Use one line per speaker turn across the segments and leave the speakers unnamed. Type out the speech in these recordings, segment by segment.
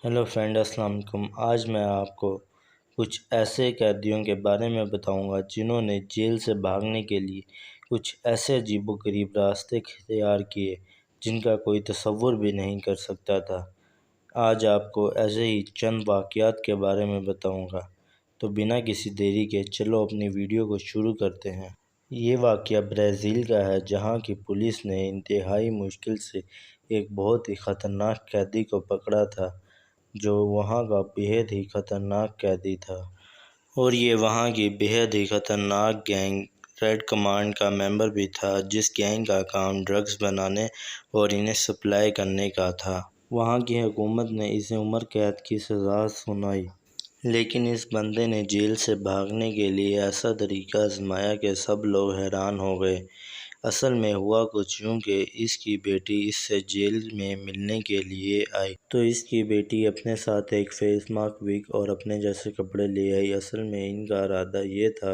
Hello friend, السلام علیکم۔ آج میں آپ کو کچھ ایسے قیدیوں کے بارے میں بتاؤں گا جنہوں نے جیل سے بھاگنے کے لیے کچھ ایسے عجیب و غریب راستے اختیار کیے جن کا کوئی تصور بھی نہیں کر سکتا تھا۔ آج آپ کو ایسے ہی چند واقعات کے بارے میں بتاؤں گا، تو بنا کسی دیری کے چلو اپنی ویڈیو کو شروع کرتے ہیں۔ یہ واقعہ برازیل کا ہے، جہاں کی پولیس نے انتہائی مشکل سے ایک بہت ہی خطرناک قیدی کو پکڑا تھا، جو وہاں کا بہت ہی خطرناک قیدی تھا، اور یہ وہاں کی بہت ہی خطرناک گینگ ریڈ کمانڈ کا ممبر بھی تھا، جس گینگ کا کام ڈرگز بنانے اور انہیں سپلائی کرنے کا تھا۔ وہاں کی حکومت نے اسے عمر قید کی سزا سنائی، لیکن اس بندے نے جیل سے بھاگنے کے لیے ایسا طریقہ آزمایا کہ سب لوگ حیران ہو گئے۔ اصل میں ہوا کچھ یوں کہ اس کی بیٹی اس سے جیل میں ملنے کے لیے آئی، تو اس کی بیٹی اپنے ساتھ ایک فیس ماسک، وگ اور اپنے جیسے کپڑے لے آئی۔ اصل میں ان کا ارادہ یہ تھا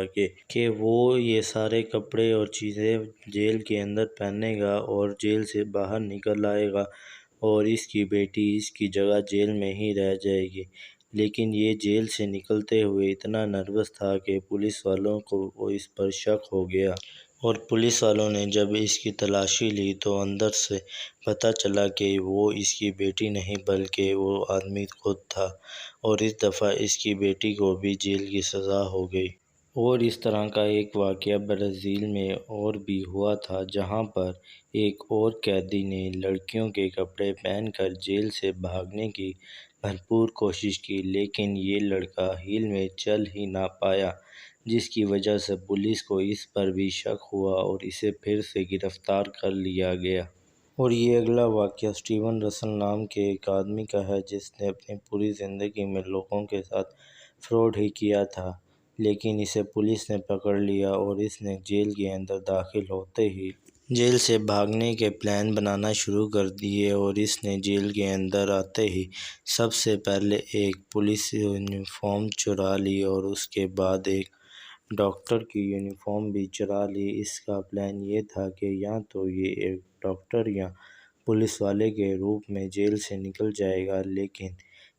کہ وہ یہ سارے کپڑے اور چیزیں جیل کے اندر پہنے گا اور جیل سے باہر نکل آئے گا، اور اس کی بیٹی اس کی جگہ جیل میں ہی رہ جائے گی۔ لیکن یہ جیل سے نکلتے ہوئے اتنا نروس تھا کہ پولیس والوں کو اس پر شک ہو گیا، اور پولیس والوں نے جب اس کی تلاشی لی تو اندر سے پتہ چلا کہ وہ اس کی بیٹی نہیں بلکہ وہ آدمی خود تھا، اور اس دفعہ اس کی بیٹی کو بھی جیل کی سزا ہو گئی۔ اور اس طرح کا ایک واقعہ برازیل میں اور بھی ہوا تھا، جہاں پر ایک اور قیدی نے لڑکیوں کے کپڑے پہن کر جیل سے بھاگنے کی بھرپور کوشش کی، لیکن یہ لڑکا ہیل میں چل ہی نہ پایا، جس کی وجہ سے پولیس کو اس پر بھی شک ہوا اور اسے پھر سے گرفتار کر لیا گیا۔ اور یہ اگلا واقعہ اسٹیون رسل نام کے ایک آدمی کا ہے، جس نے اپنی پوری زندگی میں لوگوں کے ساتھ فراڈ ہی کیا تھا، لیکن اسے پولیس نے پکڑ لیا، اور اس نے جیل کے اندر داخل ہوتے ہی جیل سے بھاگنے کے پلان بنانا شروع کر دیے۔ اور اس نے جیل کے اندر آتے ہی سب سے پہلے ایک پولیس یونیفارم چرا لی، اور اس کے بعد ایک ڈاکٹر کی یونیفارم بھی چرا لی۔ اس کا پلان یہ تھا کہ یا تو یہ ایک ڈاکٹر یا پولیس والے کے روپ میں جیل سے نکل جائے گا، لیکن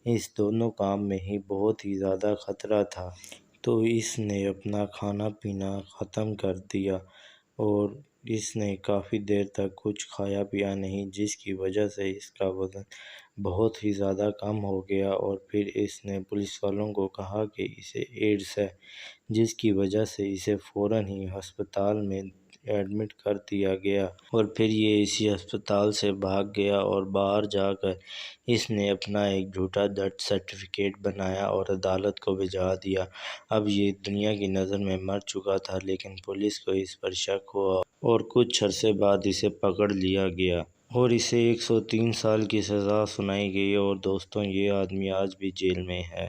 اس دونوں کام میں ہی بہت ہی زیادہ خطرہ تھا، تو اس نے اپنا کھانا پینا ختم کر دیا، اور اس نے کافی دیر تک کچھ کھایا پیا نہیں، جس کی وجہ سے اس کا وزن بہت ہی زیادہ کم ہو گیا۔ اور پھر اس نے پولیس والوں کو کہا کہ اسے ایڈز ہے، جس کی وجہ سے اسے فوراً ہی ہسپتال میں ایڈمٹ کر دیا گیا، اور پھر یہ اسی ہسپتال سے بھاگ گیا، اور باہر جا کر اس نے اپنا ایک جھوٹا ڈیتھ سرٹیفکیٹ بنایا اور عدالت کو بھجوا دیا۔ اب یہ دنیا کی نظر میں مر چکا تھا، لیکن پولیس کو اس پر شک ہوا، اور کچھ عرصے بعد اسے پکڑ لیا گیا، اور اسے 103 سال کی سزا سنائی گئی۔ اور دوستوں، یہ آدمی آج بھی جیل میں ہے۔